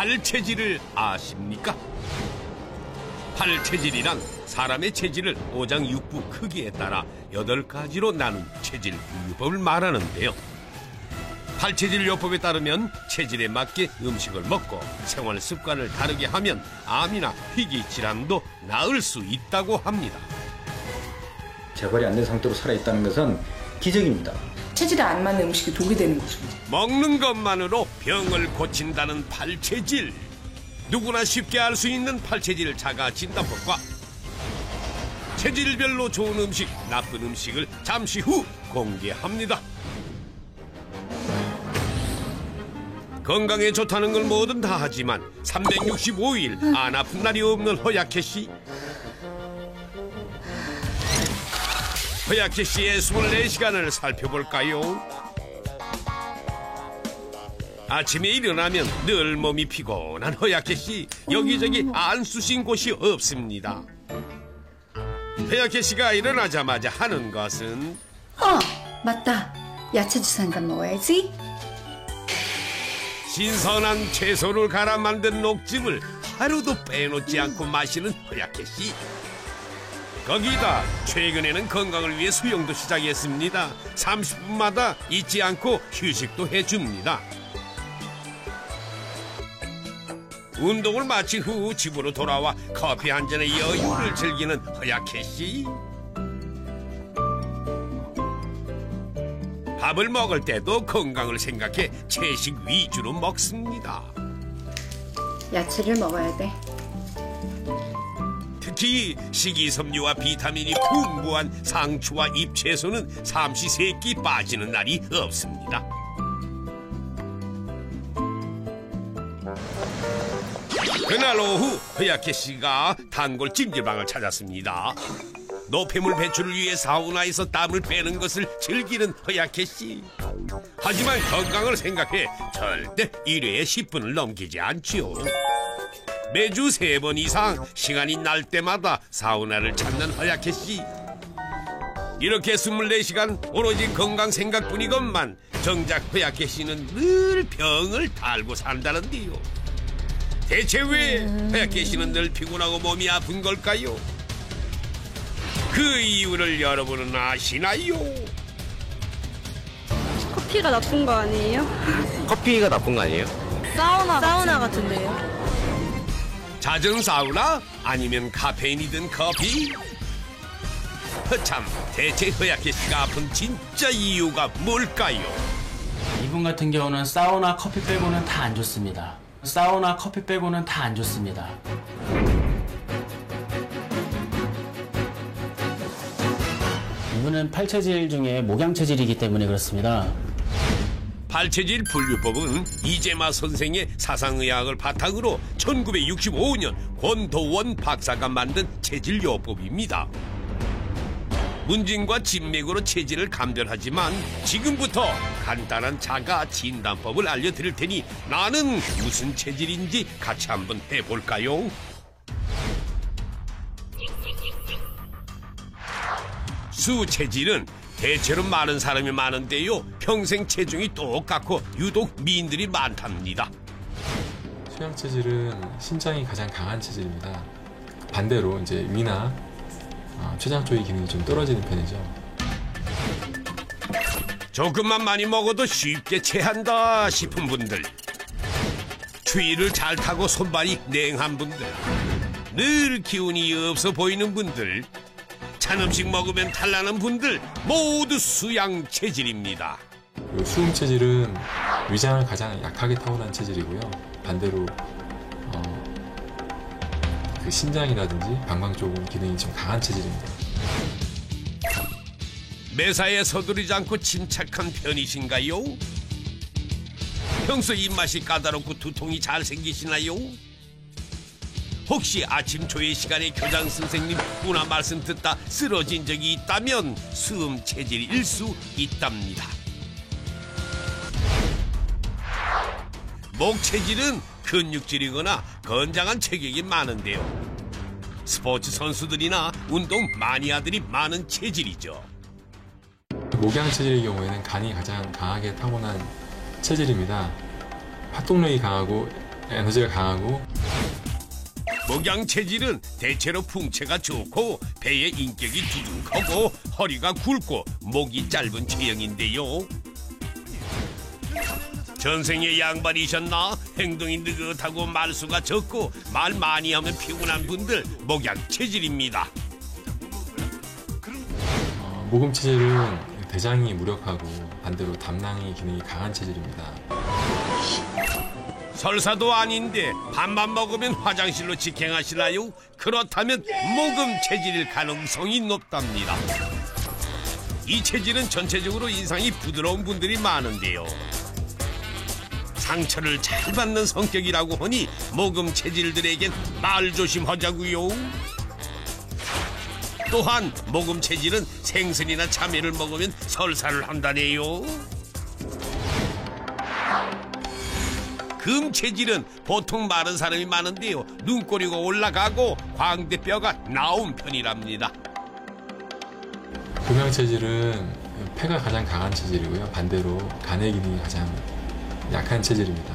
팔체질을 아십니까? 팔체질이란 사람의 체질을 오장육부 크기에 따라 8가지로 나눈 체질 분류법을 말하는데요. 팔체질 요법에 따르면 체질에 맞게 음식을 먹고 생활 습관을 다르게 하면 암이나 희귀 질환도 나을 수 있다고 합니다. 재발이 안 된 상태로 살아있다는 것은 기적입니다. 체질에 안 맞는 음식이 독이 되는 거죠. 먹는 것만으로 병을 고친다는 팔체질. 누구나 쉽게 알 수 있는 팔체질 자가 진단법과 체질별로 좋은 음식, 나쁜 음식을 잠시 후 공개합니다. 건강에 좋다는 걸 뭐든 다 하지만 365일 안 아픈 날이 없는 허약해 씨. 허약해 씨의 24시간을 살펴볼까요? 아침에 일어나면 늘 몸이 피곤한 허약해 씨. 여기저기 안 쑤신 곳이 없습니다. 허약해 씨가 일어나자마자 하는 것은 맞다. 야채 주스 한 잔 먹어야지. 신선한 채소를 갈아 만든 녹즙을 하루도 빼놓지 않고 마시는 허약해 씨. 거기다 최근에는 건강을 위해 수영도 시작했습니다. 30분마다 잊지 않고 휴식도 해줍니다. 운동을 마친 후 집으로 돌아와 커피 한 잔의 여유를 즐기는 허약해 씨. 밥을 먹을 때도 건강을 생각해 채식 위주로 먹습니다. 야채를 먹어야 돼. 특히 식이섬유와 비타민이 풍부한 상추와 잎채소는 삼시세끼 빠지는 날이 없습니다. 그날 오후 허약해 씨가 단골 찜질방을 찾았습니다. 노폐물 배출을 위해 사우나에서 땀을 빼는 것을 즐기는 허약해 씨. 하지만 건강을 생각해 절대 1회에 10분을 넘기지 않지요. 매주 3번 이상 시간이 날 때마다 사우나를 찾는 허약해 씨. 이렇게 24시간 오로지 건강 생각뿐이건만 정작 허약해 씨는 늘 병을 달고 산다는데요. 대체 왜 허약해 씨는 늘 피곤하고 몸이 아픈 걸까요? 그 이유를 여러분은 아시나요? 커피가 나쁜 거 아니에요? 커피가 나쁜 거 아니에요? 사우나 같은데요? 잦은 사우나? 아니면 카페인이 든 커피? 참, 대체 허약해 씨가 아픈 진짜 이유가 뭘까요? 이분 같은 경우는 사우나 커피 빼고는 다 안 좋습니다. 사우나 커피 빼고는 다 안 좋습니다. 이분은 팔체질 중에 목양체질이기 때문에 그렇습니다. 팔체질 분류법은 이재마 선생의 사상의학을 바탕으로 1965년 권도원 박사가 만든 체질요법입니다. 문진과 진맥으로 체질을 감별하지만 지금부터 간단한 자가 진단법을 알려드릴 테니 나는 무슨 체질인지 같이 한번 해볼까요? 수체질은 대체로 많은 사람이 많은데요. 평생 체중이 똑같고 유독 미인들이 많답니다. 수양 체질은 신장이 가장 강한 체질입니다. 반대로 이제 위나 췌장 쪽의 기능이 좀 떨어지는 편이죠. 조금만 많이 먹어도 쉽게 체한다 싶은 분들, 추위를 잘 타고 손발이 냉한 분들, 늘 기운이 없어 보이는 분들, 찬 음식 먹으면 탈나는 분들 모두 수양 체질입니다. 수음 체질은 위장을 가장 약하게 타고난 체질이고요. 반대로 그 신장이라든지 방광 쪽은 기능이 좀 강한 체질입니다. 매사에 서두르지 않고 침착한 편이신가요? 평소 입맛이 까다롭고 두통이 잘 생기시나요? 혹시 아침 조회 시간에 교장 선생님 문화 말씀 듣다 쓰러진 적이 있다면 수음 체질일 수 있답니다. 목 체질은 근육질이거나 건장한 체격이 많은데요. 스포츠 선수들이나 운동 마니아들이 많은 체질이죠. 목양 체질의 경우에는 간이 가장 강하게 타고난 체질입니다. 활동력이 강하고 에너지가 강하고 목양 체질은 대체로 풍채가 좋고 배의 인격이 두둑하고 허리가 굵고 목이 짧은 체형인데요. 전생에 양반이셨나? 행동이 느긋하고 말수가 적고 말 많이 하면 피곤한 분들 목양 체질입니다. 모금 체질은 대장이 무력하고 반대로 담낭의 기능이 강한 체질입니다. 설사도 아닌데 밥만 먹으면 화장실로 직행하시나요? 그렇다면 모금 체질일 가능성이 높답니다. 이 체질은 전체적으로 인상이 부드러운 분들이 많은데요. 상처를 잘 받는 성격이라고 하니 모금 체질들에겐 말 조심하자고요. 또한 모금 체질은 생선이나 참외를 먹으면 설사를 한다네요. 금 체질은 보통 마른 사람이 많은데요. 눈꼬리가 올라가고 광대뼈가 나온 편이랍니다. 금양 체질은 폐가 가장 강한 체질이고요. 반대로 간의 기능이 가장 약한 체질입니다.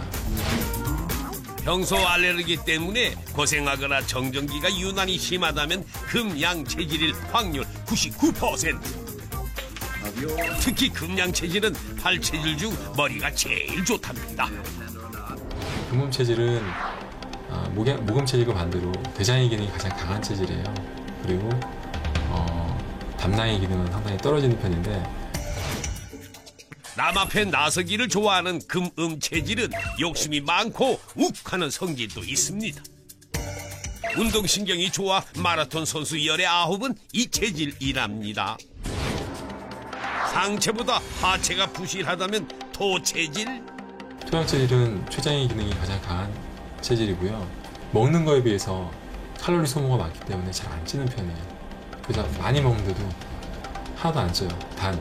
평소 알레르기 때문에 고생하거나 정전기가 유난히 심하다면 금양 체질일 확률 99%. 특히 금양 체질은 팔 체질 중 머리가 제일 좋답니다. 금음 체질은 모금 체질과 반대로 대장의 기능이 가장 강한 체질이에요. 그리고 담낭의 기능은 상당히 떨어지는 편인데 남 앞에 나서기를 좋아하는 금음 체질은 욕심이 많고 욱하는 성질도 있습니다. 운동신경이 좋아 마라톤 선수 19은 이 체질이랍니다. 상체보다 하체가 부실하다면 토 체질? 토양 체질은 췌장의 기능이 가장 강한 체질이고요. 먹는 거에 비해서 칼로리 소모가 많기 때문에 잘 안 찌는 편이에요. 그래서 많이 먹는데도 하나도 안 쪄요. 단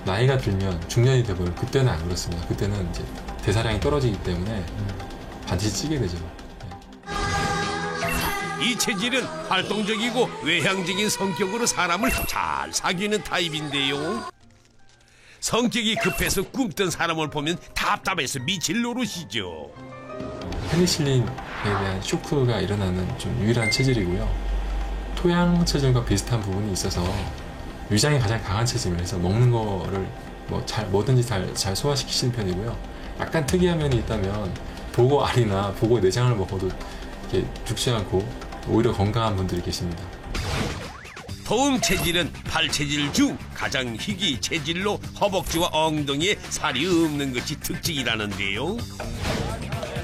나이가 들면 중년이 되면 그때는 안 그렇습니다. 그때는 이제 대사량이 떨어지기 때문에 반드시 찌게 되죠. 이 체질은 활동적이고 외향적인 성격으로 사람을 잘 사귀는 타입인데요. 성격이 급해서 꿈뜬 사람을 보면 답답해서 미칠 노릇이죠. 페니실린에 대한 쇼크가 일어나는 좀 유일한 체질이고요. 토양 체질과 비슷한 부분이 있어서 위장이 가장 강한 체질이라서 먹는 거를 뭐든지 잘 소화시키시는 편이고요. 약간 특이한 면이 있다면 보고 알이나 보고 내장을 먹어도 이렇게 죽지 않고 오히려 건강한 분들이 계십니다. 토음 체질은 팔 체질 중 가장 희귀 체질로 허벅지와 엉덩이에 살이 없는 것이 특징이라는데요.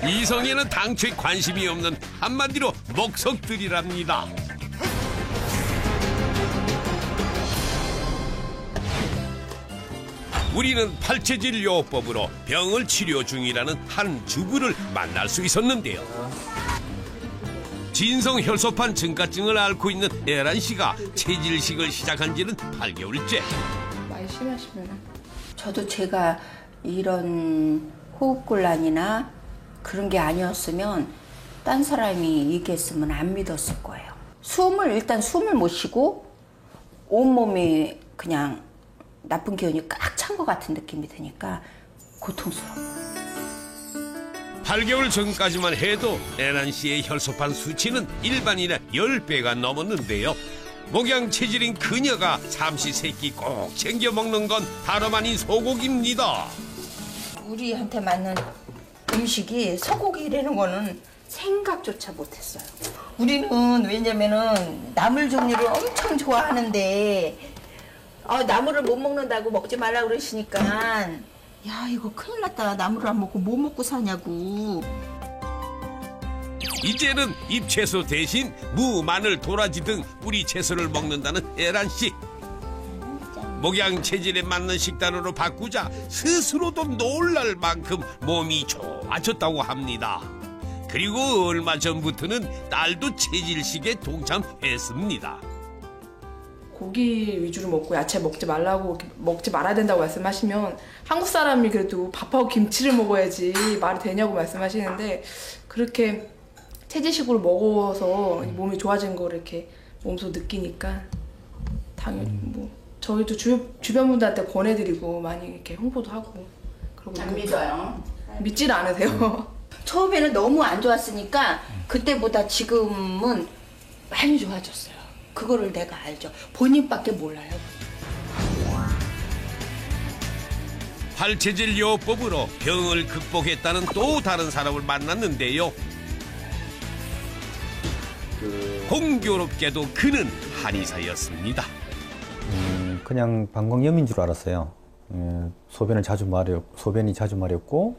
이성에는 당초에 관심이 없는 한마디로 목석들이랍니다. 우리는 팔체질 요법으로 병을 치료 중이라는 한 주부를 만날 수 있었는데요. 진성혈소판 증가증을 앓고 있는 애란 씨가 체질식을 시작한 지는 8개월째. 많이 심하시면 저도 제가 이런 호흡곤란이나 그런 게 아니었으면 딴 사람이 얘기했으면 안 믿었을 거예요. 일단 숨을 못 쉬고 온몸이 그냥 나쁜 기운이 꽉 찬 것 같은 느낌이 드니까 고통스러워요. 8개월 전까지만 해도 애란 씨의 혈소판 수치는 일반인의 10배가 넘었는데요. 목양 체질인 그녀가 삼시세끼 꼭 챙겨 먹는 건 다름 아닌 소고기입니다. 우리한테 맞는 음식이 소고기라는 거는 생각조차 못했어요. 우리는 왜냐면은 나물 종류를 엄청 좋아하는데 나물을 못 먹는다고 먹지 말라 그러시니까 야 이거 큰일 났다. 나물을 안 먹고 뭐 먹고 사냐고. 이제는 잎채소 대신 무, 마늘, 도라지 등 뿌리 채소를 먹는다는 애란 씨. 목양 체질에 맞는 식단으로 바꾸자 스스로도 놀랄 만큼 몸이 좋아졌다고 합니다. 그리고 얼마 전부터는 딸도 체질식에 동참했습니다. 고기 위주로 먹고 야채 먹지 말아야 된다고 말씀하시면 한국 사람이 그래도 밥하고 김치를 먹어야지 말이 되냐고 말씀하시는데 그렇게 체질식으로 먹어서 몸이 좋아진 거를 이렇게 몸소 느끼니까 당연히 뭐 저희도 주변 분들한테 권해드리고 많이 이렇게 홍보도 하고 그러고 안 믿어요. 믿질 않으세요. 처음에는 너무 안 좋았으니까 그때보다 지금은 많이 좋아졌어요. 그거를 내가 알죠. 본인밖에 몰라요. 팔체질 요법으로 병을 극복했다는 또 다른 사람을 만났는데요. 공교롭게도 그는 한의사였습니다. 그냥 방광염인 줄 알았어요. 소변이 자주 마렵고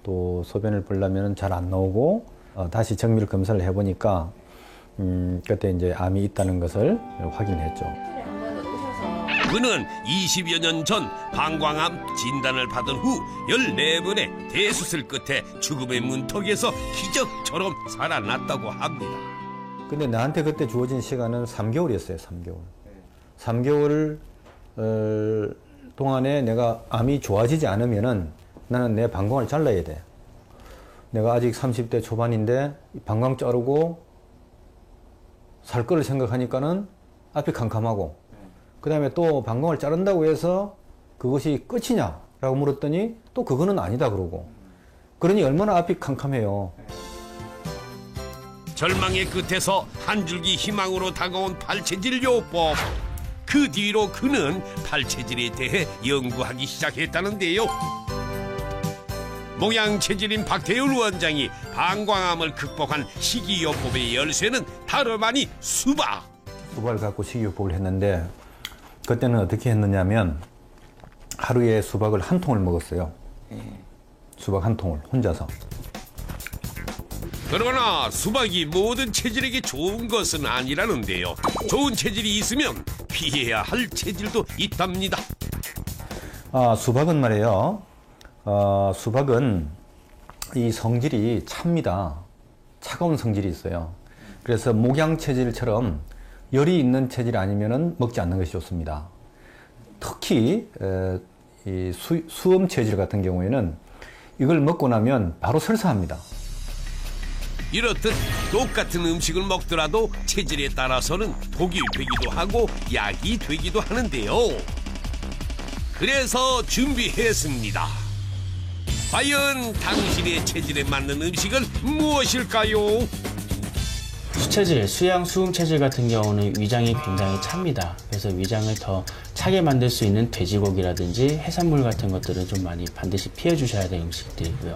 또 소변을 보려면 잘 안 나오고 다시 정밀 검사를 해보니까 그때 이제 암이 있다는 것을 확인했죠. 그는 20여 년 전 방광암 진단을 받은 후 14번의 대수술 끝에 죽음의 문턱에서 기적처럼 살아났다고 합니다. 근데 나한테 그때 주어진 시간은 3개월이었어요. 3개월 동안에 내가 암이 좋아지지 않으면은 나는 내 방광을 잘라야 돼. 내가 아직 30대 초반인데 방광 자르고 살 거를 생각하니까는 앞이 캄캄하고, 그 다음에 또 방광을 자른다고 해서 그것이 끝이냐라고 물었더니 또 그거는 아니다 그러고, 그러니 얼마나 앞이 캄캄해요. 절망의 끝에서 한 줄기 희망으로 다가온 팔체질 요법. 그 뒤로 그는 팔체질에 대해 연구하기 시작했다는데요. 모양체질인 박태율 원장이 방광암을 극복한 식이요법의 열쇠는 다름 아닌 수박. 수박을 갖고 식이요법을 했는데 그때는 어떻게 했느냐면 하루에 수박을 한 통을 먹었어요. 수박 한 통을 혼자서. 그러나 수박이 모든 체질에게 좋은 것은 아니라는데요. 좋은 체질이 있으면 피해야 할 체질도 있답니다. 수박은 말이에요. 수박은 이 성질이 찹니다. 차가운 성질이 있어요. 그래서 목양 체질처럼 열이 있는 체질이 아니면은 먹지 않는 것이 좋습니다. 특히 이 수염 체질 같은 경우에는 이걸 먹고 나면 바로 설사합니다. 이렇듯 똑같은 음식을 먹더라도 체질에 따라서는 독이 되기도 하고 약이 되기도 하는데요. 그래서 준비했습니다. 과연 당신의 체질에 맞는 음식은 무엇일까요? 수체질, 수양, 수음 체질 같은 경우는 위장이 굉장히 찹니다. 그래서 위장을 더 차게 만들 수 있는 돼지고기라든지 해산물 같은 것들은 좀 많이 반드시 피해 주셔야 될 음식들이고요.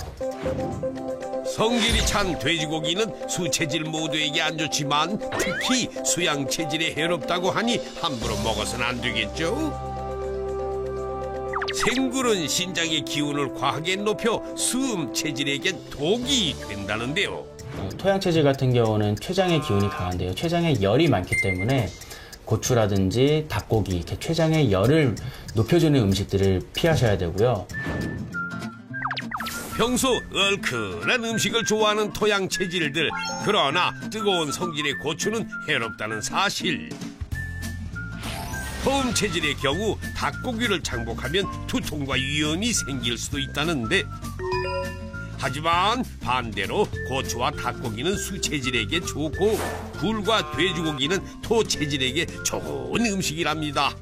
성질이 찬 돼지고기는 수체질 모두에게 안 좋지만 특히 수양 체질에 해롭다고 하니 함부로 먹어서는 안 되겠죠? 생굴은 신장의 기운을 과하게 높여 수음 체질에겐 독이 된다는데요. 토양 체질 같은 경우는 췌장의 기운이 강한데요. 췌장에 열이 많기 때문에 고추라든지 닭고기, 이렇게 췌장의 열을 높여주는 음식들을 피하셔야 되고요. 평소 얼큰한 음식을 좋아하는 토양 체질들, 그러나 뜨거운 성질의 고추는 해롭다는 사실. 허음 체질의 경우 닭고기를 장복하면 두통과 위염이 생길 수도 있다는데, 하지만 반대로 고추와 닭고기는 수체질에게 좋고 굴과 돼지고기는 토체질에게 좋은 음식이랍니다.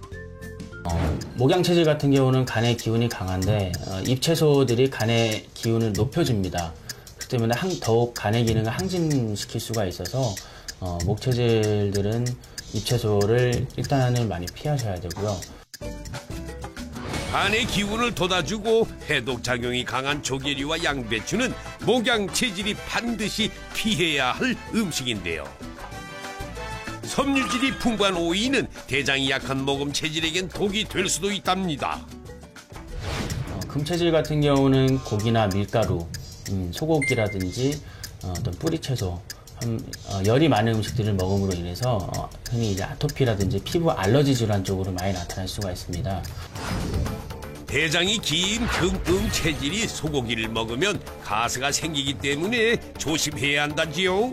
목양 체질 같은 경우는 간의 기운이 강한데 잎채소들이 간의 기운을 높여줍니다. 그렇기 때문에 더욱 간의 기능을 항진시킬 수가 있어서 목 체질들은 잎채소를 일단은 많이 피하셔야 되고요. 간의 기운을 돋아주고 해독작용이 강한 조개류와 양배추는 목양 체질이 반드시 피해야 할 음식인데요. 섬유질이 풍부한 오이는 대장이 약한 모금 체질에겐 독이 될 수도 있답니다. 금체질 같은 경우는 고기나 밀가루, 소고기라든지 어떤 뿌리채소, 열이 많은 음식들을 먹음으로 인해서 흔히 이제 아토피라든지 피부 알러지 질환 쪽으로 많이 나타날 수가 있습니다. 대장이 긴 금음 체질이 소고기를 먹으면 가스가 생기기 때문에 조심해야 한다지요.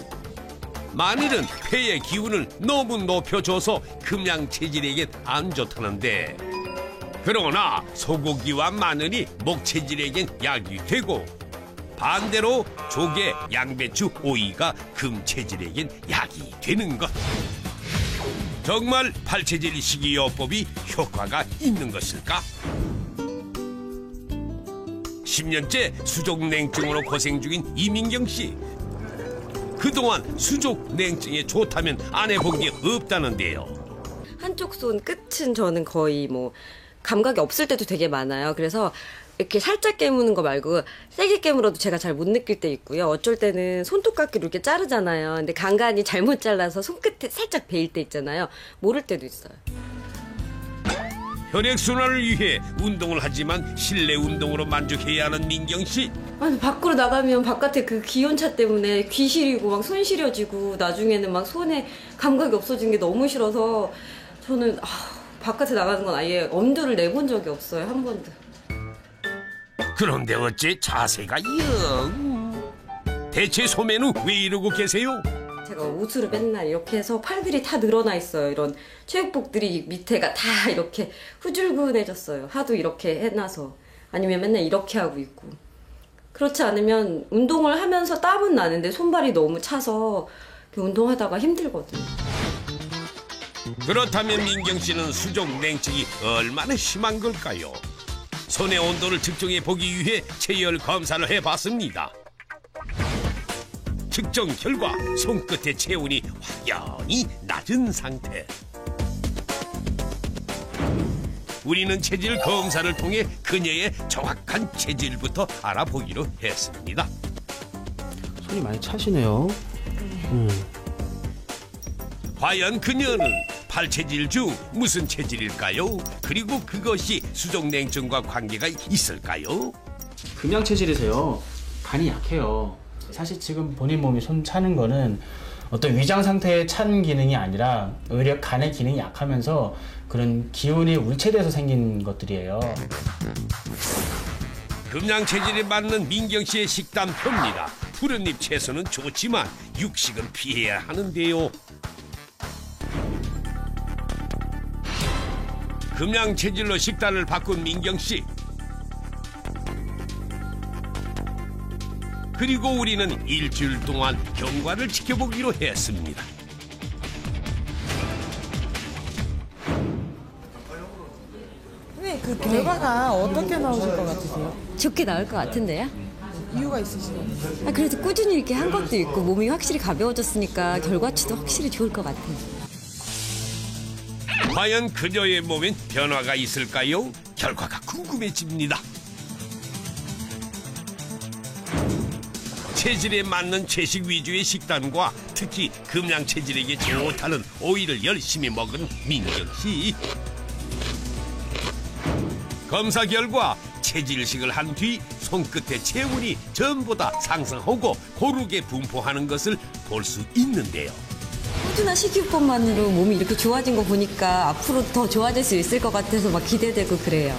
마늘은 폐의 기운을 너무 높여줘서 금양 체질에겐 안 좋다는데, 그러나 소고기와 마늘이 목 체질에겐 약이 되고 반대로 조개, 양배추, 오이가 금 체질에겐 약이 되는 것. 정말 팔체질 식이요법이 효과가 있는 것일까? 10년째 수족냉증으로 고생 중인 이민경 씨. 그동안 수족냉증에 좋다면 안 해본 게 없다는데요. 한쪽 손 끝은 저는 거의 뭐 감각이 없을 때도 되게 많아요. 그래서 이렇게 살짝 깨무는 거 말고 세게 깨물어도 제가 잘 못 느낄 때 있고요. 어쩔 때는 손톱깎이로 이렇게 자르잖아요. 근데 간간히 잘못 잘라서 손끝에 살짝 베일 때 있잖아요. 모를 때도 있어요. 혈액순환을 위해 운동을 하지만 실내 운동으로 만족해야 하는 민경 씨. 아니, 밖으로 나가면 바깥에 그 기온차 때문에 귀 시리고 막 손 시려지고 나중에는 막 손에 감각이 없어지는 게 너무 싫어서 저는 바깥에 나가는 건 아예 엄두를 내본 적이 없어요. 한 번도. 그런데 어째 자세가 영. 대체 소매는 왜 이러고 계세요? 제가 옷으로 맨날 이렇게 해서 팔들이 다 늘어나 있어요. 이런 체육복들이 밑에가 다 이렇게 후줄근해졌어요. 하도 이렇게 해놔서. 아니면 맨날 이렇게 하고 있고. 그렇지 않으면 운동을 하면서 땀은 나는데 손발이 너무 차서 운동하다가 힘들거든요. 그렇다면 민경 씨는 수족 냉증이 얼마나 심한 걸까요? 손의 온도를 측정해 보기 위해 체열 검사를 해봤습니다. 측정 결과 손끝의 체온이 확연히 낮은 상태. 우리는 체질 검사를 통해 그녀의 정확한 체질부터 알아보기로 했습니다. 손이 많이 차시네요. 과연 그녀는 팔체질 중 무슨 체질일까요? 그리고 그것이 수족냉증과 관계가 있을까요? 금양 체질이세요. 간이 약해요. 사실 지금 본인 몸이 손 차는 거는 어떤 위장 상태의 찬 기능이 아니라 오히려 간의 기능이 약하면서 그런 기운이 울체돼서 생긴 것들이에요. 금양 체질에 맞는 민경 씨의 식단표입니다. 푸른잎 채소는 좋지만 육식은 피해야 하는데요. 금양 체질로 식단을 바꾼 민경 씨. 그리고 우리는 일주일 동안 경과를 지켜보기로 했습니다. 네, 그 결과가 어떻게 나오실 것 같으세요? 좋게 나올 것 같은데요? 이유가 있으시죠? 그래도 꾸준히 이렇게 한 것도 있고 몸이 확실히 가벼워졌으니까 결과치도 확실히 좋을 것 같아요. 과연 그녀의 몸엔 변화가 있을까요? 결과가 궁금해집니다. 체질에 맞는 채식 위주의 식단과 특히 금양 체질에게 좋다는 오이를 열심히 먹은 민경 씨. 검사 결과 체질식을 한 뒤 손끝의 체온이 전보다 상승하고 고르게 분포하는 것을 볼 수 있는데요. 꾸준한 식이요법만으로 몸이 이렇게 좋아진 거 보니까 앞으로 더 좋아질 수 있을 것 같아서 막 기대되고 그래요.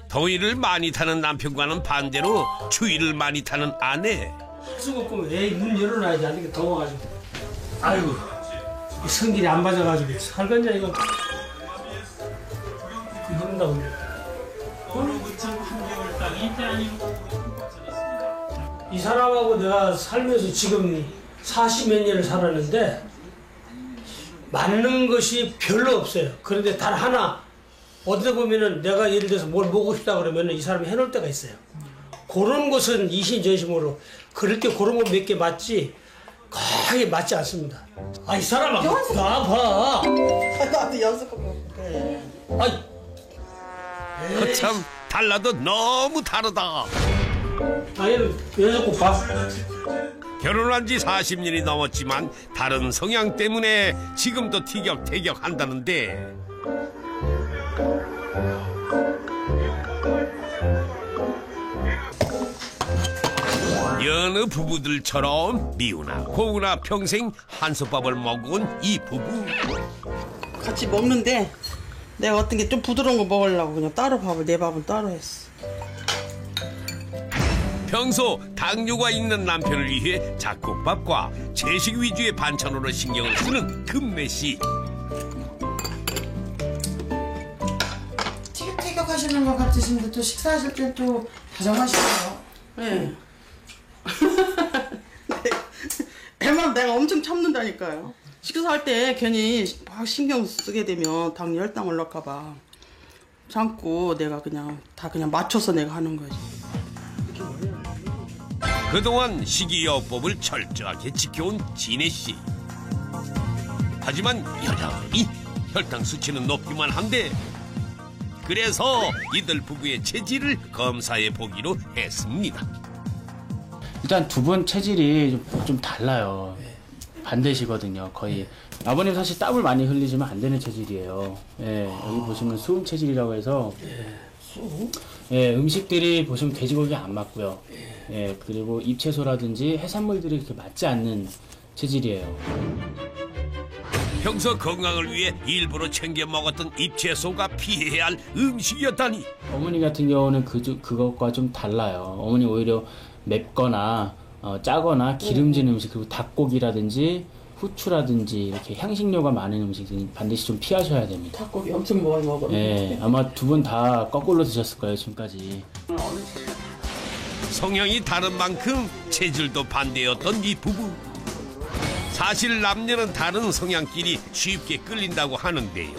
더위를 많이 타는 남편과는 반대로 추위를 많이 타는 아내. 수고 없고 문 열어놔야지 안 되게 더워가지고. 아이고 성질이 안 맞아가지고 살건자 이거 이런다고. 이 사람하고 내가 살면서 지금 40몇 년을 살았는데 맞는 것이 별로 없어요. 그런데 단 하나 어디다 보면은 내가 예를 들어서 뭘 먹고 싶다 그러면은 이 사람이 해놓을 때가 있어요. 그런 것은 이심전심으로 그럴 때 그런 거 몇 개 맞지 거의 맞지 않습니다. 아, 이 사람아 나봐. 나도 연습하고 그래. 참 달라도 너무 다르다. 아니 왜 자꾸 봐? 결혼한 지 40년이 넘었지만 다른 성향 때문에 지금도 티격태격한다는데 여느 부부들처럼 미우나 고우나 평생 한솥밥을 먹은 이 부부. 같이 먹는데 내가 어떤 게 좀 부드러운 거 먹으려고 그냥 따로 밥을 내 밥은 따로 했어. 평소 당뇨가 있는 남편을 위해 잡곡밥과 채식 위주의 반찬으로 신경을 쓰는 금매씨. 티격태격하시는 것 같으신데 또 식사하실 때 또 다정하시네요. 네. 애만 내가 엄청 참는다니까요. 식사할 때 괜히 막 신경 쓰게 되면 당 혈당 올라가 봐. 참고 내가 그냥 다 그냥 맞춰서 내가 하는 거지. 그동안 식이요법을 철저하게 지켜온 진혜 씨. 하지만 여전히 혈당 수치는 높기만 한데 그래서 이들 부부의 체질을 검사해 보기로 했습니다. 일단 두 분 체질이 좀 달라요. 반대시거든요. 거의 아버님 사실 땀을 많이 흘리지만 안 되는 체질이에요. 예, 여기 보시면 수음 체질이라고 해서 예, 음식들이 보시면 돼지고기 안 맞고요. 예, 그리고 잎채소라든지 해산물들이 그렇게 맞지 않는 체질이에요. 평소 건강을 위해 일부러 챙겨 먹었던 잎채소가 피해야 할 음식이었다니. 어머니 같은 경우는 그것과 좀 달라요. 어머니 오히려 맵거나 짜거나 기름진 음식, 그리고 닭고기라든지 후추라든지 이렇게 향신료가 많은 음식은 반드시 좀 피하셔야 됩니다. 닭고기 엄청 많이 먹었는데. 네, 아마 두 분 다 거꾸로 드셨을 거예요, 지금까지. 성향이 다른 만큼 체질도 반대였던 이 부부. 사실 남녀는 다른 성향끼리 쉽게 끌린다고 하는데요.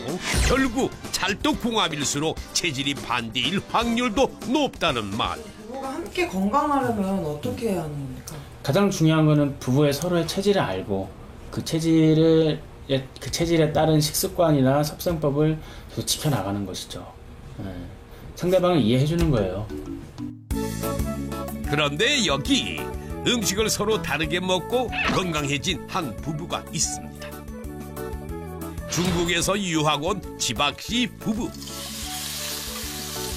결국 찰떡궁합일수록 체질이 반대일 확률도 높다는 말. 부부가 함께 건강하려면 어떻게 해야 하는 겁니까? 가장 중요한 거는 부부의 서로의 체질을 알고 그 체질에 따른 식습관이나 섭생법을 계속 지켜나가는 것이죠. 네. 상대방을 이해해 주는 거예요. 그런데 여기 음식을 서로 다르게 먹고 건강해진 한 부부가 있습니다. 중국에서 유학 온 지박씨 부부.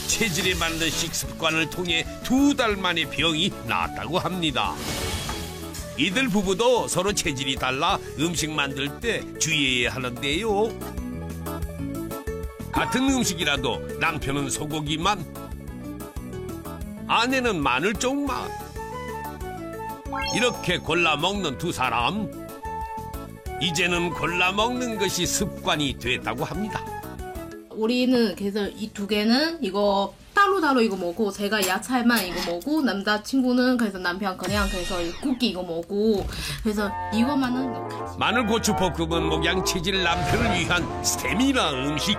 체질에 맞는 식습관을 통해 2달 만에 병이 나았다고 합니다. 이들 부부도 서로 체질이 달라 음식 만들 때 주의해야 하는데요. 같은 음식이라도 남편은 소고기 맛, 아내는 마늘 쪽 맛. 이렇게 골라 먹는 두 사람. 이제는 골라 먹는 것이 습관이 됐다고 합니다. 우리는 그래서 이 두 개는 이거 따로따로 이거 먹고, 제가 야채만 이거 먹고, 남자친구는 그래서 남편 그냥 그래서 고기 이거 먹고, 그래서 이거만은 같이. 마늘 고추 볶음은 목양 체질 남편을 위한 스테미나 음식.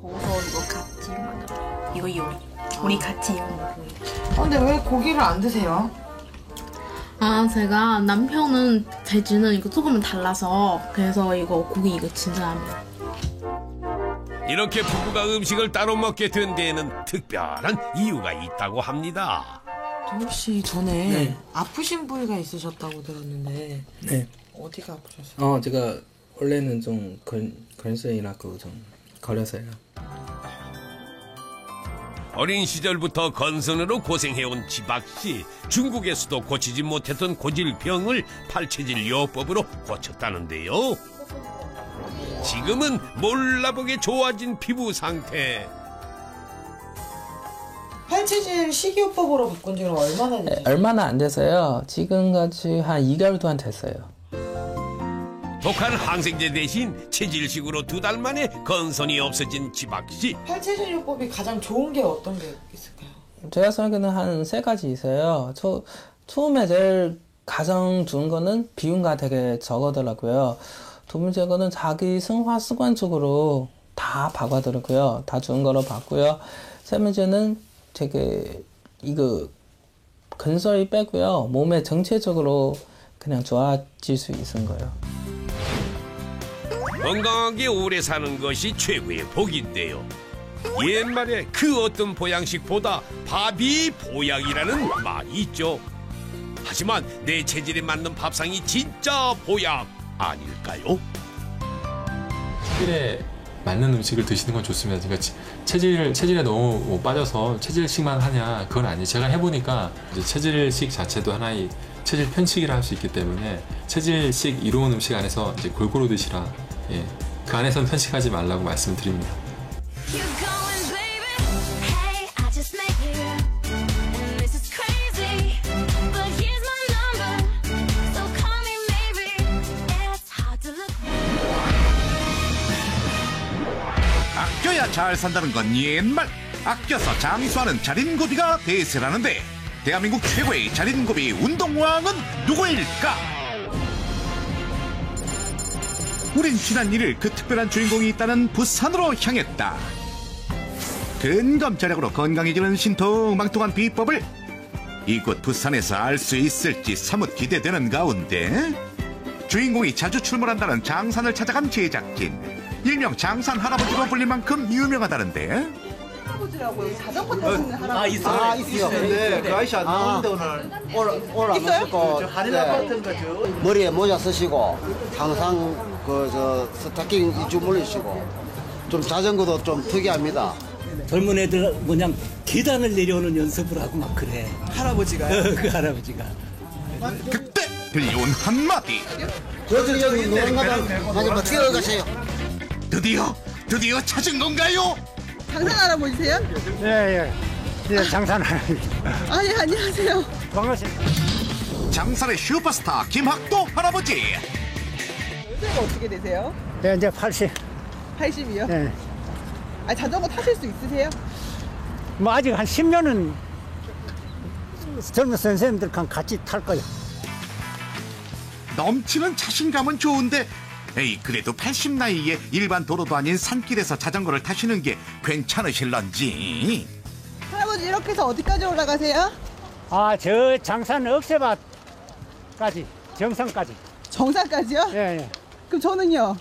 버섯 이거 같이 만들어. 이거 요리. 우리 같이 이거 먹고. 근데 왜 고기를 안 드세요? 제가 남편은 돼지는 이거 조금은 달라서 그래서 이거 고기 이거 진짜 안 해요. 이렇게 부부가 음식을 따로 먹게 된 데에는 특별한 이유가 있다고 합니다. 혹시 전에 네. 아프신 부위가 있으셨다고 들었는데 네. 어디가 아프셨어요? 제가 원래는 좀 건성이라고 좀 걸렸어요. 어린 시절부터 건선으로 고생해온 지박씨. 중국에서도 고치지 못했던 고질병을 팔체질 요법으로 고쳤다는데요. 지금은 몰라보게 좋아진 피부 상태. 팔체질 식이요법으로 바꾼 지는 얼마나 됐어요? 얼마나 안 돼서요. 지금까지 한 2개월 동안 됐어요. 독한 항생제 대신 체질식으로 2달 만에 건선이 없어진 지박씨. 팔체질 요법이 가장 좋은 게 어떤 게 있을까요? 제가 생각에는 한 3가지 있어요. 처음에 제일 가장 좋은 거는 비용가 되게 적어더라고요. 두 번째 거는 자기 생활 습관적으로 다 바꿔더라고요. 다 좋은 거로 봤고요. 세 번째는 되게 이거 근소히 빼고요. 몸에 전체적으로 그냥 좋아질 수 있는 거예요. 건강하게 오래 사는 것이 최고의 복인데요. 옛말에 그 어떤 보양식보다 밥이 보약이라는 말이 있죠. 하지만 내 체질에 맞는 밥상이 진짜 보약 아닐까요? 체질에 맞는 음식을 드시는 건 좋습니다. 그러니까 체질에 너무 빠져서 체질식만 하냐, 그건 아니에요. 제가 해보니까 이제 체질식 자체도 하나의 체질 편식이라 할 수 있기 때문에 체질식 이로운 음식 안에서 이제 골고루 드시라. 예, 그 안에서는 편식하지 말라고 말씀드립니다. 아껴야 잘 산다는 건 옛말. 아껴서 장수하는 자린고비가 대세라는데 대한민국 최고의 자린고비 운동왕은 누구일까? 우린 지난 1일 그 특별한 주인공이 있다는 부산으로 향했다. 근검절약으로 건강해지는 신통망통한 비법을 이곳 부산에서 알 수 있을지 사뭇 기대되는 가운데 주인공이 자주 출몰한다는 장산을 찾아간 제작진. 일명 장산 할아버지로 불릴 만큼 유명하다는데. 할아버지라고 자전거 타시는 할아버지. 있어요. 근데 그 아저씨 안 나오는데 오늘 안 오셨고 한인 아파트인가 저 머리에 모자 쓰시고 항상 그 스타킹 이쪽 물리시고 좀 자전거도 좀 특이합니다. 젊은 애들 그냥 계단을 내려오는 연습을 하고 막 그래. 할아버지가요? 그 할아버지가. 그때 들려온 한마디. 저기 노란 가방 마지막 뛰어가세요. 드디어 찾은 건가요? 장산 할아버지세요? 예. 장산 할아버지. 예, 안녕하세요. 반갑습니다. 장산의 슈퍼스타 김학도 할아버지. 연세가 어떻게 되세요? 네, 이제 80. 80이요? 네. 자전거 타실 수 있으세요? 뭐 아직 한 10년은 젊은 선생님들과 같이 탈 거예요. 넘치는 자신감은 좋은데 에이 그래도 80 나이에 일반 도로도 아닌 산길에서 자전거를 타시는 게 괜찮으실런지. 할아버지 이렇게 해서 어디까지 올라가세요? 저 장산 억새밭까지 정상까지. 정상까지요? 예. 그럼 저는요?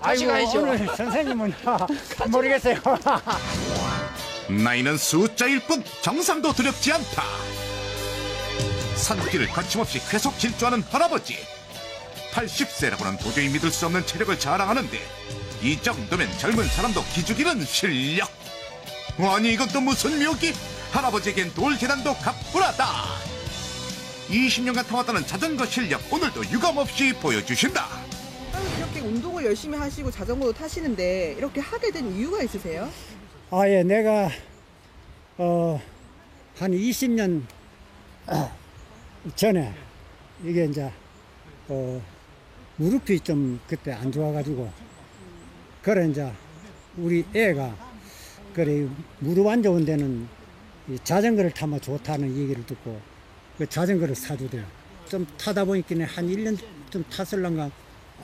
아이고 오늘 선생님은 모르겠어요. 나이는 숫자일 뿐 정상도 두렵지 않다. 산길을 거침없이 계속 질주하는 할아버지. 80세라고는 도저히 믿을 수 없는 체력을 자랑하는데 이 정도면 젊은 사람도 기죽이는 실력. 아니 이것도 무슨 묘기? 할아버지에겐 돌계단도 가뿐하다. 20년간 타왔다는 자전거 실력 오늘도 유감없이 보여주신다. 이렇게 운동을 열심히 하시고 자전거도 타시는데 이렇게 하게 된 이유가 있으세요? 예, 내가 한 20년 전에 이게 이제 무릎이 좀 그때 안 좋아가지고 그래 이제 우리 애가 그래 무릎 안 좋은 데는 이 자전거를 타면 좋다는 얘기를 듣고 그 자전거를 사주대요. 좀 타다 보니까 한 1년 좀 탔을란가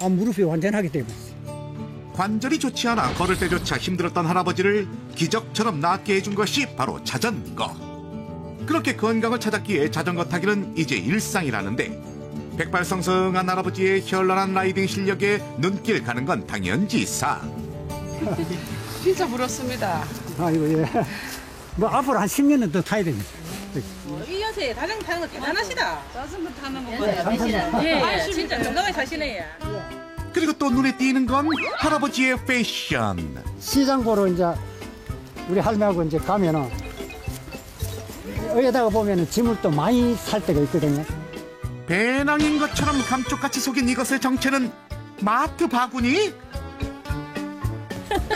무릎이 완전하게 되었어요. 관절이 좋지 않아 걸을 때조차 힘들었던 할아버지를 기적처럼 낫게 해준 것이 바로 자전거. 그렇게 건강을 찾았기에 자전거 타기는 이제 일상이라는데 백발성성한 할아버지의 현란한 라이딩 실력에 눈길 가는 건 당연지사. 진짜 부럽습니다. 아이고 예. 뭐 앞으로 한 10년은 더 타야 됩니다. 이 여세 자전거 타는 거 대단하시다. 자전거 타는 거 감사합니다. 예, 진짜 건강하게 사시네요. 그리고 또 눈에 띄는 건 할아버지의 패션. 시장 보러 이제 우리 할매하고 이제 가면은 여기다가 보면은 짐을 또 많이 살 때가 있거든요. 배낭인 것처럼 감쪽같이 속인 이것의 정체는 마트 바구니?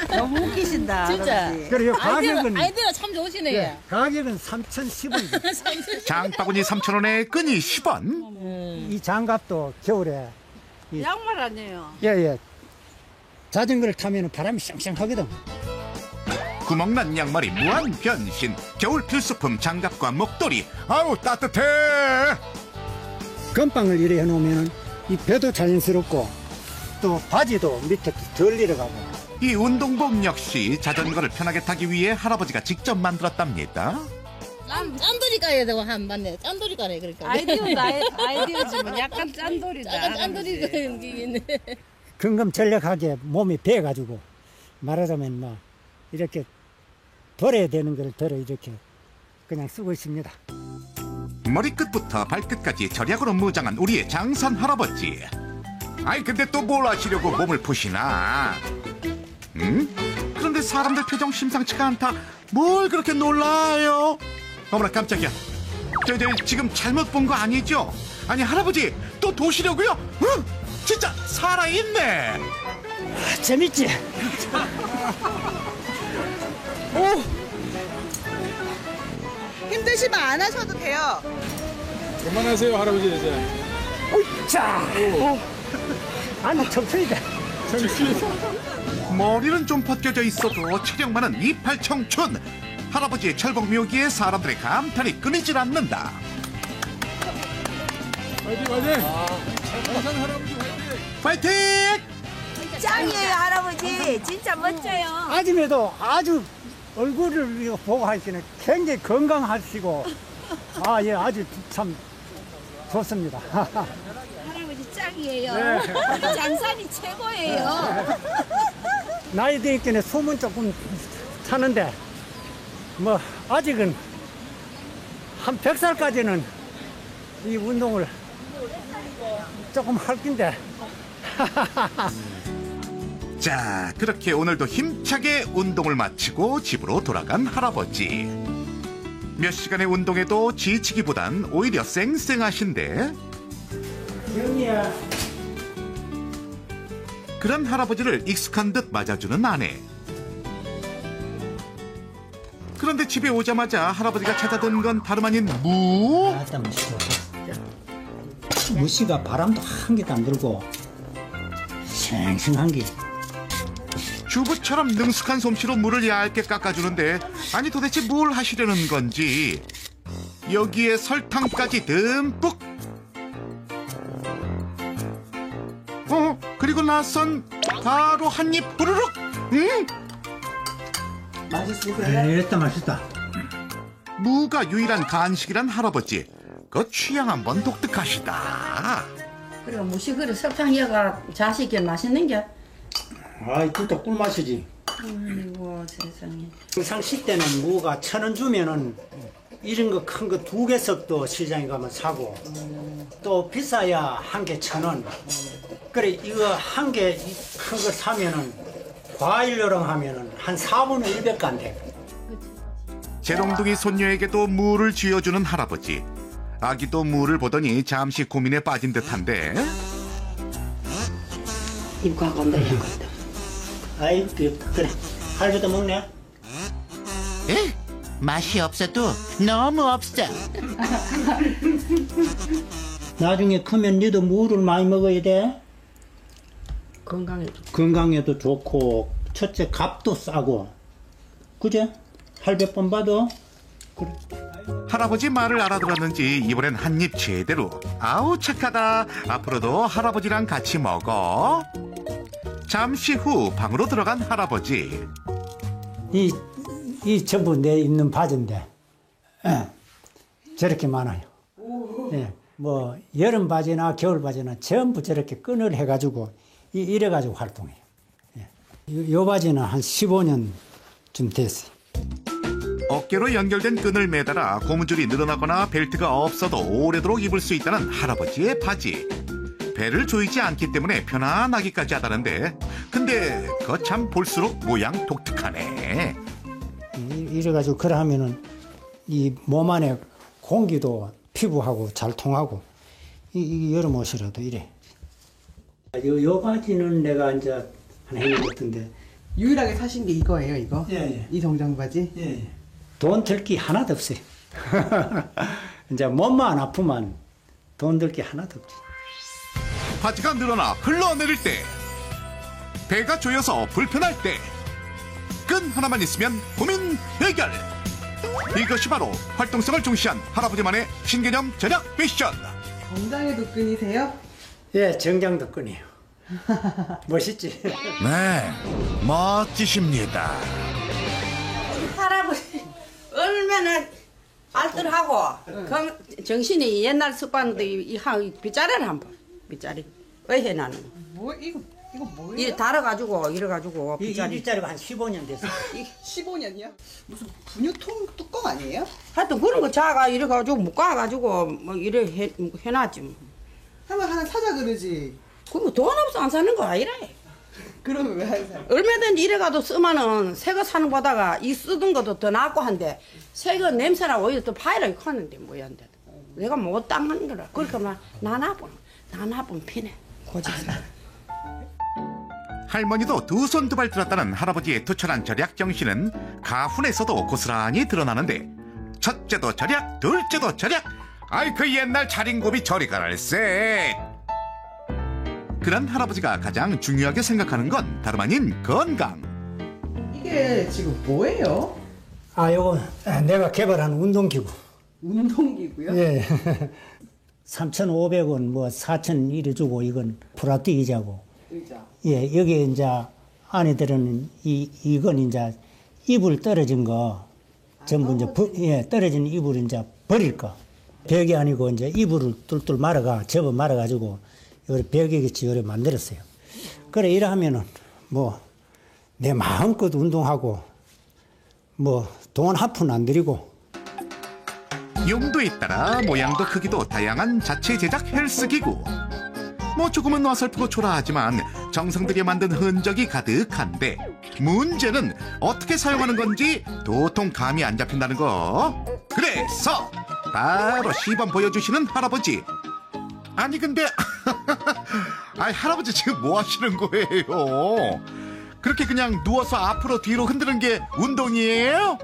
너무 웃기신다. 진짜. 그래요 가격은 아이디어 참 좋으시네요. 예, 가격은 3,010원. 장바구니 3,000원에 끈이 10원. 이 장갑도 겨울에 양말 아니에요. 예. 자전거를 타면 바람이 쌩쌩하거든. 구멍난 양말이 무한 변신. 겨울 필수품 장갑과 목도리. 아우 따뜻해. 건빵을 이래 해놓으면 이 배도 자연스럽고 또 바지도 밑에 덜 내려가고. 이 운동복 역시 자전거를 편하게 타기 위해 할아버지가 직접 만들었답니다. 짠돌이 가야 되고 한 맞네. 짠돌이 가네 그러니까. 아이디어지만 약간 짠돌이다. 약간 짠돌이가 있네. 근검 전력하게 몸이 배가지고 말하자면 뭐 이렇게 덜어야 되는 걸 덜어 이렇게 그냥 쓰고 있습니다. 머리끝부터 발끝까지 절약으로 무장한 우리의 장산 할아버지. 아이 근데 또 뭘 하시려고 몸을 푸시나? 그런데 사람들 표정 심상치가 않다. 뭘 그렇게 놀라요? 어머나 깜짝이야. 저 지금 잘못 본 거 아니죠? 아니 할아버지 또 도시려고요? 진짜 살아있네. 재밌지? 힘드시면 안 하셔도 돼요. 그만하세요 할아버지 이제. 자, 아니 청춘이다. 머리는 좀 벗겨져 있어도 체력 많은 이팔 청춘. 할아버지의 철봉 묘기에 사람들의 감탄이 끊이질 않는다. 화이팅! 장산 할아버지 화이팅! 파이팅! 짱이에요 할아버지. 진짜 멋져요. 아침에도 아주 얼굴을 보고 하시는 굉장히 건강하시고 예 아주 참 좋습니다. 할아버지 짱이에요. 네. 우리 장산이 최고예요. 나이 드니까 숨은 조금 차는데 뭐 아직은 한 100살까지는 이 운동을 조금 할 건데. 자, 그렇게 오늘도 힘차게 운동을 마치고 집으로 돌아간 할아버지. 몇 시간의 운동에도 지치기보단 오히려 쌩쌩하신데. 영희야. 그런 할아버지를 익숙한 듯 맞아주는 아내. 그런데 집에 오자마자 할아버지가 찾아든 건 다름 아닌 무. 무씨가 바람도 한 개도 안 들고 싱싱한 게. 주부처럼 능숙한 솜씨로 물을 얇게 깎아주는데 아니 도대체 뭘 하시려는 건지. 여기에 설탕까지 듬뿍. 그리고 나선 바로 한 입 후루룩. 맛있으세요? 일단 맛있다. 무가 유일한 간식이란 할아버지. 그 취향 한번 독특하시다. 그리고 무식으로 설탕이가 자식이 맛있는 게. 진짜 꿀맛이지. 아이고 세상에. 평상시 때는 무가 1,000원 주면은 이런 거 큰 거 2개씩도 시장에 가면 사고 또 비싸야 한 개 1,000원. 그래 이거 한 개 큰 거 사면은 과일료랑 하면은 한 4분의 1밖에 안 돼. 재롱둥이 손녀에게도 무를 쥐어주는 할아버지. 아기도 무를 보더니 잠시 고민에 빠진 듯한데. 입과 건다 이거다. 아이 그래 할배도 먹네. 에? 맛이 없어도 너무 없어. 나중에 크면 니도 무를 많이 먹어야 돼. 건강에도 좋고 첫째 값도 싸고 그제? 할배번 봐도. 그래. 할아버지 말을 알아들었는지 이번엔 한 입 제대로. 아우 착하다. 앞으로도 할아버지랑 같이 먹어. 잠시 후 방으로 들어간 할아버지. 이 전부 내 입는 바지인데 저렇게 많아요. 뭐 여름 바지나 겨울 바지나 전부 저렇게 끈을 해가지고 이래가지고 활동해요. 요 바지는 한 15년쯤 됐어요. 어깨로 연결된 끈을 매달아 고무줄이 늘어나거나 벨트가 없어도 오래도록 입을 수 있다는 할아버지의 바지. 배를 조이지 않기 때문에 편안하기까지 하다는데 근데 그거 참 볼수록 모양 독특하네. 이래가지고 그래 하면은 이 몸 안에 공기도 피부하고 잘 통하고 이 여름 옷이라도 이래. 요 바지는 내가 이제 한 해년 같은데 유일하게 사신 게 이거예요, 이거? 예. 이 정장 바지? 예. 돈 들 게 하나도 없어요. 이제 몸만 아프면 돈 들 게 하나도 없지. 바지가 늘어나 흘러내릴 때, 배가 조여서 불편할 때, 끈 하나만 있으면 고민 해결. 이것이 바로 활동성을 중시한 할아버지만의 신개념 절약 패션. 정장에도 끈이세요? 예, 정장도 끈이에요. 멋있지? 네, 멋지십니다. 할아버지 얼마나 알뜰하고 정신이 옛날 습관도 이 빗자리를 한번 빗자리 왜 해나는 뭐 이거 뭐예요? 이 달아가지고 이래가지고 빗자리 빗자리가 한 15년 됐어. 15년이요? 무슨 분유통 뚜껑 아니에요? 하여튼 그런 거 자가 이래가지고 묶어가지고 뭐 이래 해놨지 뭐. 한번 하나 사자 그러지. 그럼 돈 없어 안 사는 거 아니라. 그러면 왜 안 사요? 얼마든지 이래가도 쓰면은 새 거 사는 거다가 이 쓰던 것도 더 낫고 한데 새 거 냄새나 오히려 더 파이라고 하는데 뭐였는데 내가 못 당하는 거라. 그러니까 막 나나분 피네 고집스러워. 할머니도 두 손 두 발 들었다는 할아버지의 투철한 절약 정신은 가훈에서도 고스란히 드러나는데 첫째도 절약, 둘째도 절약. 아이 그 옛날 차린곱이 저리 가랄세. 그런 할아버지가 가장 중요하게 생각하는 건 다름 아닌 건강. 이게 지금 뭐예요? 요거 내가 개발한 운동기구. 운동기구요? 예. 3,500원, 뭐 4,000 이래 주고 이건 플라스틱 의자고. 예, 여기 이제 안에들은 이건 이제 이불 떨어진 거 전부 이제 떨어진 이불 이제 버릴 거. 벽이 아니고 이제 이불을 뚫뚫 접어 말아가지고 여기 벽에 같이 요래 만들었어요. 그래 이래 하면은 뭐 내 마음껏 운동하고 뭐 돈 한 푼 안 들이고. 용도에 따라 모양도 크기도 다양한 자체 제작 헬스기구. 뭐 조금은 어설프고 초라하지만 정성 들여 만든 흔적이 가득한데 문제는 어떻게 사용하는 건지 도통 감이 안 잡힌다는 거. 그래서 바로 시범 보여주시는 할아버지. 아니 근데 아니 할아버지 지금 뭐 하시는 거예요? 그렇게 그냥 누워서 앞으로 뒤로 흔드는 게 운동이에요?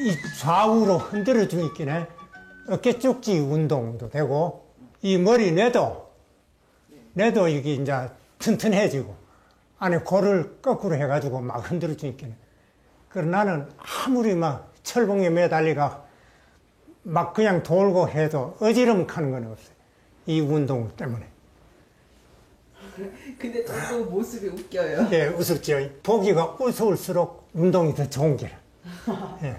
이 좌우로 흔들어 주니까 어깨 쪽지 운동도 되고 이 머리 뇌도 이게 이제 튼튼해지고 안에 골을 거꾸로 해가지고 막 흔들어 주니까. 그래 나는 아무리 막 철봉에 매달리가 막 그냥 돌고 해도 어지럼하는 건 없어요. 이 운동 때문에. 근데 자꾸 모습이 웃겨요. 예, 우습죠. 보기가 우스울수록 운동이 더 좋은 게라. 예.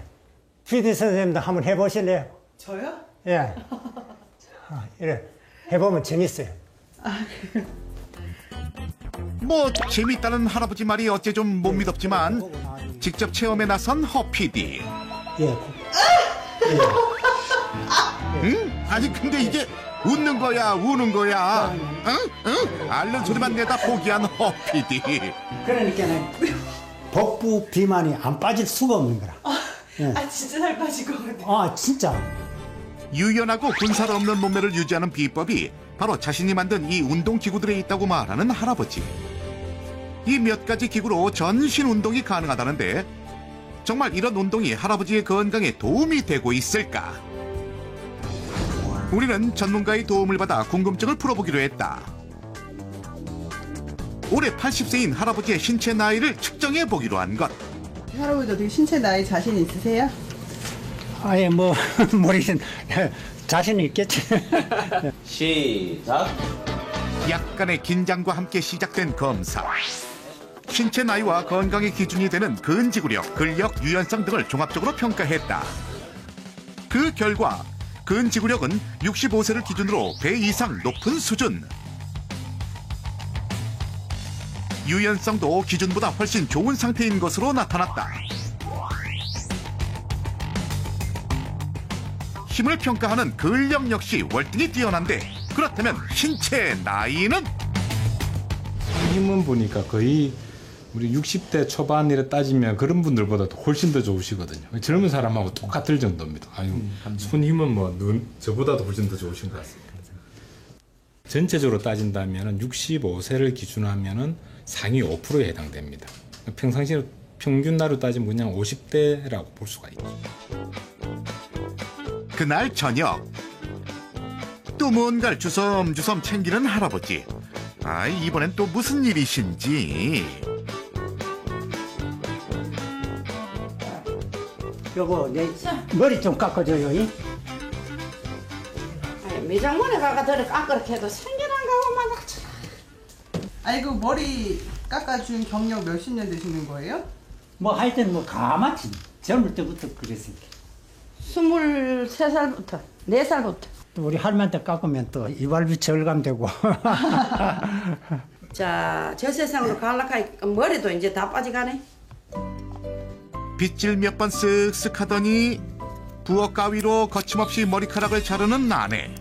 PD 선생님도 한번 해보실래요? 저요? 예. 이래 해보면 재밌어요. 뭐 재밌다는 할아버지 말이 어째 좀 못 믿었지만 직접 체험에 나선 허 PD. 예. 응? 아니 근데 이게 웃는 거야 우는 거야? 응? 앓는 소리만 내다 포기한 허 PD. 그러니까는 복부 비만이 안 빠질 수가 없는 거라. 예. 진짜 살 빠질 것 같아요. 아 진짜. 유연하고 군살 없는 몸매를 유지하는 비법이 바로 자신이 만든 이 운동기구들에 있다고 말하는 할아버지. 이 몇 가지 기구로 전신 운동이 가능하다는데 정말 이런 운동이 할아버지의 건강에 도움이 되고 있을까? 우리는 전문가의 도움을 받아 궁금증을 풀어보기로 했다. 올해 80세인 할아버지의 신체 나이를 측정해 보기로 한 것. 할아버지 어떻게 신체 나이 자신 있으세요? 아예 뭐 모르겠는 자신 있겠지. 시작. 약간의 긴장과 함께 시작된 검사. 신체 나이와 건강의 기준이 되는 근지구력, 근력, 유연성 등을 종합적으로 평가했다. 그 결과 근지구력은 65세를 기준으로 100 이상 높은 수준. 유연성도 기준보다 훨씬 좋은 상태인 것으로 나타났다. 힘을 평가하는 근력 역시 월등히 뛰어난데 그렇다면 신체 나이는? 힘은 보니까 거의 우리 60대 초반이라 따지면 그런 분들보다도 훨씬 더 좋으시거든요. 젊은 사람하고 똑같을 정도입니다. 아유, 손 힘은 뭐 저보다도 훨씬 더 좋으신 것 같습니다. 전체적으로 따진다면 65세를 기준하면 상위 5%에 해당됩니다. 평상시에 평균 나이로 따지면 그냥 50대라고 볼 수가 있죠. 그날 저녁 또 뭔가를 주섬주섬 챙기는 할아버지. 아, 이번엔 또 무슨 일이신지. 여보, 내 머리 좀 깎아줘요. 미장원에 가가 저래 깎으렇게 해도 생겨난 거만 하자. 아이고 머리 깎아준 경력 몇십 년 되시는 거예요? 뭐 하여튼 뭐 가마치 젊을 때부터 그랬으니까. 23살부터 4살부터. 또 우리 할머니한테 깎으면 또 이발비 절감되고. 자, 저 세상으로 갈라카니까 머리도 이제 다 빠져가네. 빗질 몇 번 쓱쓱 하더니 부엌 가위로 거침없이 머리카락을 자르는 아내.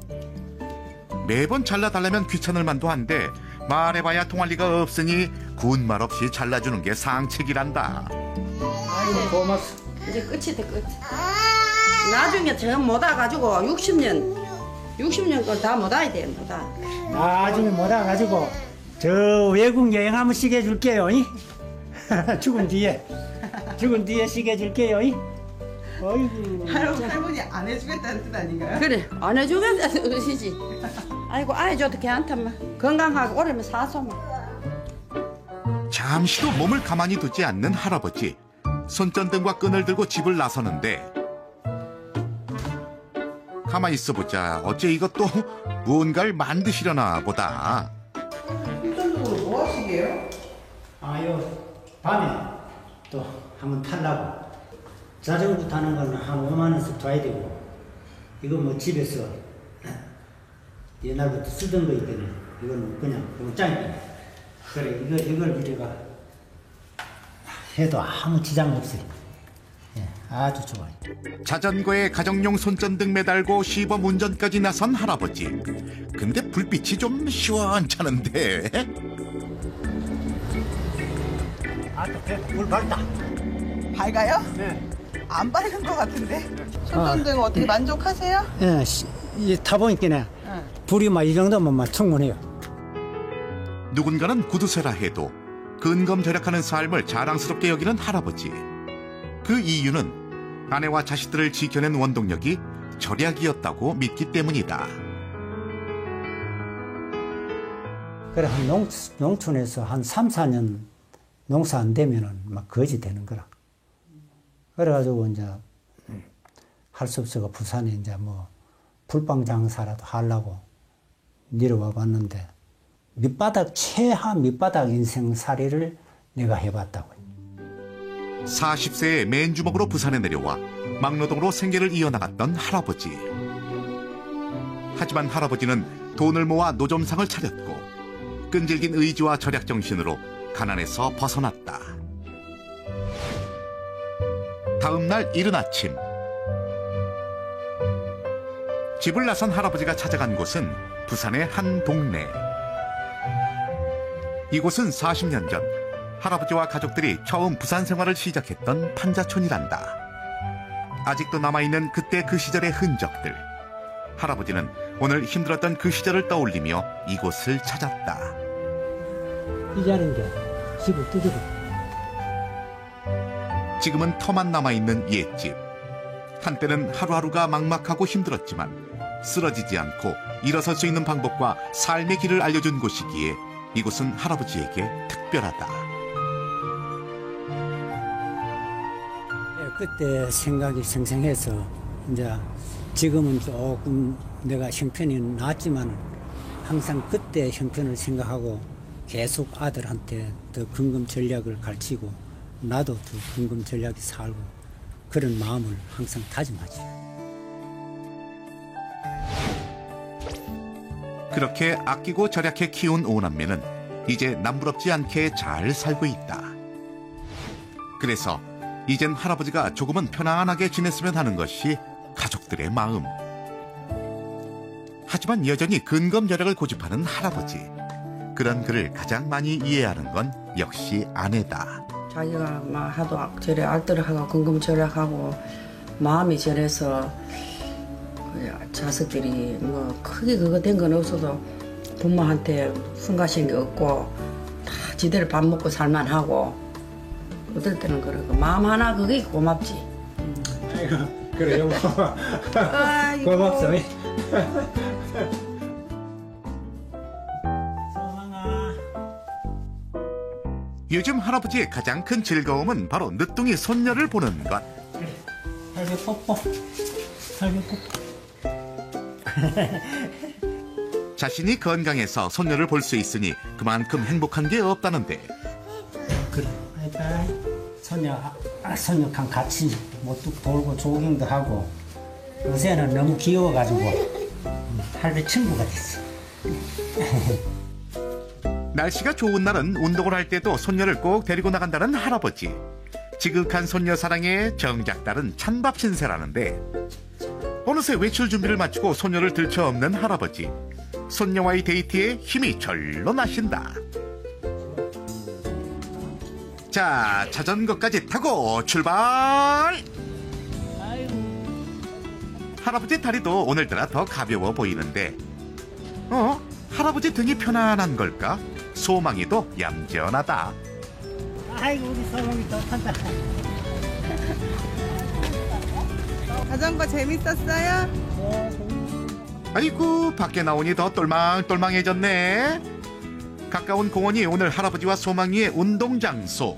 매번 잘라달라면 귀찮을 만도 한데 말해봐야 통할 리가 없으니 군말 없이 잘라주는 게 상책이란다. 아이고 고맙소. 이제 끝이다 끝. 나중에 저 못와가지고 60년 걸 다 못와야 돼 못와. 나중에 못와가지고 저 외국 여행 한번 시게 해줄게요. 죽은 뒤에 시게 해줄게요. 어이구. 할머니 안 해주겠다는 뜻 아닌가요? 그래 안 해주겠다는 뜻이지. 아이고 안 해줘도 괜찮다만 건강하고 오래면 사소만. 잠시도 몸을 가만히 두지 않는 할아버지. 손전등과 끈을 들고 집을 나서는데 가만히 있어보자. 어째 이것도 무언가를 만드시려나 보다. 실전적으로 뭐 하시게요? 아유, 밤에 또 한번 타려고. 자전거 타는 거는 한 5만 원씩 줘야 되고, 이거 뭐 집에서 옛날부터 쓰던 거 있거든. 이거는 그냥 공짜니까. 그래, 이걸 우리가 해도 아무 지장 없어요. 예, 아주 좋아요. 자전거에 가정용 손전등 매달고 시범 운전까지 나선 할아버지. 근데 불빛이 좀 시원찮은데? 물 밝다. 밝아요? 네. 안 밝은 것 같은데. 손전등 어떻게 만족하세요? 예, 이 타보니까 불이 막 이 정도면 막 충분해요. 누군가는 구두쇠라 해도 근검 절약하는 삶을 자랑스럽게 여기는 할아버지. 그 이유는 아내와 자식들을 지켜낸 원동력이 절약이었다고 믿기 때문이다. 그래, 한 농촌에서 한 3, 4년 농사 안 되면은 막 거지 되는 거라. 그래가지고 이제 할 수 없어가 부산에 이제 뭐 불빵 장사라도 하려고 내려와 봤는데 최하 밑바닥 인생살이를 내가 해봤다고. 40세에 맨주먹으로 부산에 내려와 막노동으로 생계를 이어나갔던 할아버지. 하지만 할아버지는 돈을 모아 노점상을 차렸고 끈질긴 의지와 절약 정신으로 가난에서 벗어났다. 다음 날 이른 아침, 집을 나선 할아버지가 찾아간 곳은 부산의 한 동네. 이곳은 40년 전 할아버지와 가족들이 처음 부산 생활을 시작했던 판자촌이란다. 아직도 남아있는 그때 그 시절의 흔적들. 할아버지는 오늘 힘들었던 그 시절을 떠올리며 이곳을 찾았다. 이 자리인데 집을 뜯어봐. 지금은 터만 남아있는 옛집. 한때는 하루하루가 막막하고 힘들었지만 쓰러지지 않고 일어설 수 있는 방법과 삶의 길을 알려준 곳이기에 이곳은 할아버지에게 특별하다. 그때 생각이 생생해서 이제 지금은 조금 내가 형편이 나았지만 항상 그때 형편을 생각하고 계속 아들한테 더 근검 전략을 가르치고 나도 더 근검 전략이 살고 그런 마음을 항상 다짐하지. 그렇게 아끼고 절약해 키운 오남매는 이제 남부럽지 않게 잘 살고 있다. 그래서 이젠 할아버지가 조금은 편안하게 지냈으면 하는 것이 가족들의 마음. 하지만 여전히 근검절약을 고집하는 할아버지. 그런 그를 가장 많이 이해하는 건 역시 아내다. 자기가 막 하도 저래 알뜰하고 근검절약하고 마음이 저래서 자식들이 뭐 크게 그거 된 건 없어도 부모한테 hun가신 게 없고 다 지대로 밥 먹고 살만하고 어떨 때는 그러고 마음 하나 그게 고맙지. 아이고 그래요. 고맙소. 요즘 할아버지의 가장 큰 즐거움은 바로 늦둥이 손녀를 보는 것. 할배 뽀뽀. 할배 뽀뽀. 자신이 건강해서 손녀를 볼 수 있으니 그만큼 행복한 게 없다는데. 그래, 바이바이. 손녀랑 같이 뭐또 돌고 조깅도 하고 요새는 너무 귀여워가지고 할배 친구가 됐어. 날씨가 좋은 날은 운동을 할 때도 손녀를 꼭 데리고 나간다는 할아버지. 지극한 손녀 사랑에 정작 딸은 찬밥 신세라는데 어느새 외출 준비를 마치고 손녀를 들쳐업는 할아버지. 손녀와의 데이트에 힘이 절로 나신다. 자, 자전거까지 타고 출발! 할아버지 다리도 오늘따라 더 가벼워 보이는데 할아버지 등이 편안한 걸까? 소망이도 얌전하다. 아이고 우리 소망이 더 탄다. 자전거 재밌었어요? 아이고 밖에 나오니 더 똘망똘망해졌네. 가까운 공원이 오늘 할아버지와 소망이의 운동 장소.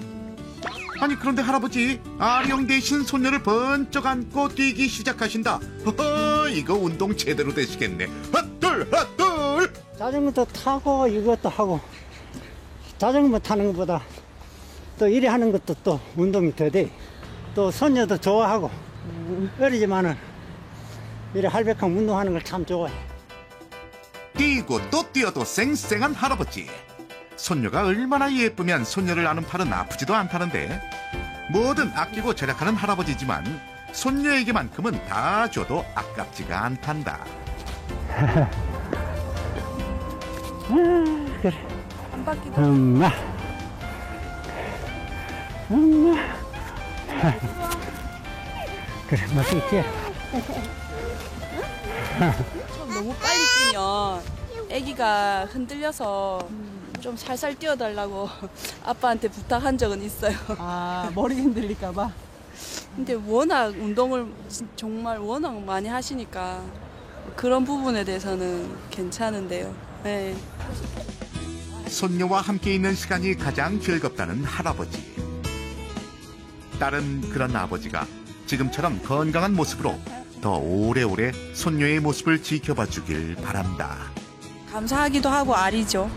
아니 그런데 할아버지 아령 대신 손녀를 번쩍 안고 뛰기 시작하신다. 허허, 이거 운동 제대로 되시겠네. 핫둘 핫둘. 자전거도 타고 이것도 하고 자전거 타는 것보다 또 이래 하는 것도 또 운동이 더 돼. 또 손녀도 좋아하고 어리지만은 이래 할배캉 운동하는 걸 참 좋아해. 뛰고 또 뛰어도 쌩쌩한 할아버지. 손녀가 얼마나 예쁘면 손녀를 아는 팔은 아프지도 않다는데 뭐든 아끼고 절약하는 할아버지지만 손녀에게만큼은 다 줘도 아깝지가 않단다. 그래. 엄마. 엄마. 그래, 맛있지? 너무 빨리 뛰면 아기가 흔들려서 좀 살살 뛰어달라고 아빠한테 부탁한 적은 있어요. 아, 머리 흔들릴까봐? 근데 워낙 운동을 정말 워낙 많이 하시니까 그런 부분에 대해서는 괜찮은데요. 네. 손녀와 함께 있는 시간이 가장 즐겁다는 할아버지. 딸은 그런 아버지가 지금처럼 건강한 모습으로 더 오래오래 손녀의 모습을 지켜봐 주길 바란다. 감사하기도 하고 아리죠.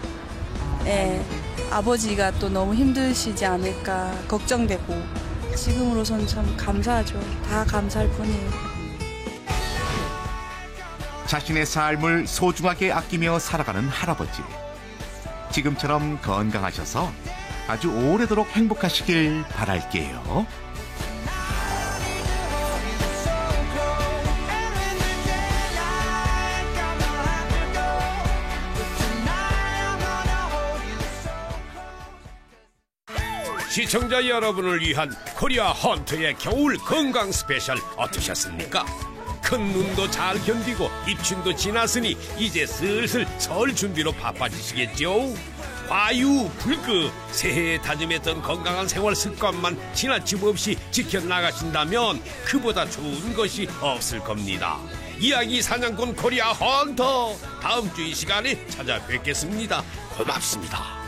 예, 아버지가 또 너무 힘드시지 않을까 걱정되고 지금으로선 참 감사하죠. 다 감사할 뿐이에요. 자신의 삶을 소중하게 아끼며 살아가는 할아버지. 지금처럼 건강하셔서 아주 오래도록 행복하시길 바랄게요. 시청자 여러분을 위한 코리아 헌트의 겨울 건강 스페셜 어떠셨습니까? 큰 눈도 잘 견디고 입춘도 지났으니 이제 슬슬 설 준비로 바빠지시겠죠? 과유, 불급, 새해에 다짐했던 건강한 생활 습관만 지나침 없이 지켜나가신다면 그보다 좋은 것이 없을 겁니다. 이야기 사냥꾼 코리아 헌터, 다음 주 이 시간에 찾아뵙겠습니다. 고맙습니다.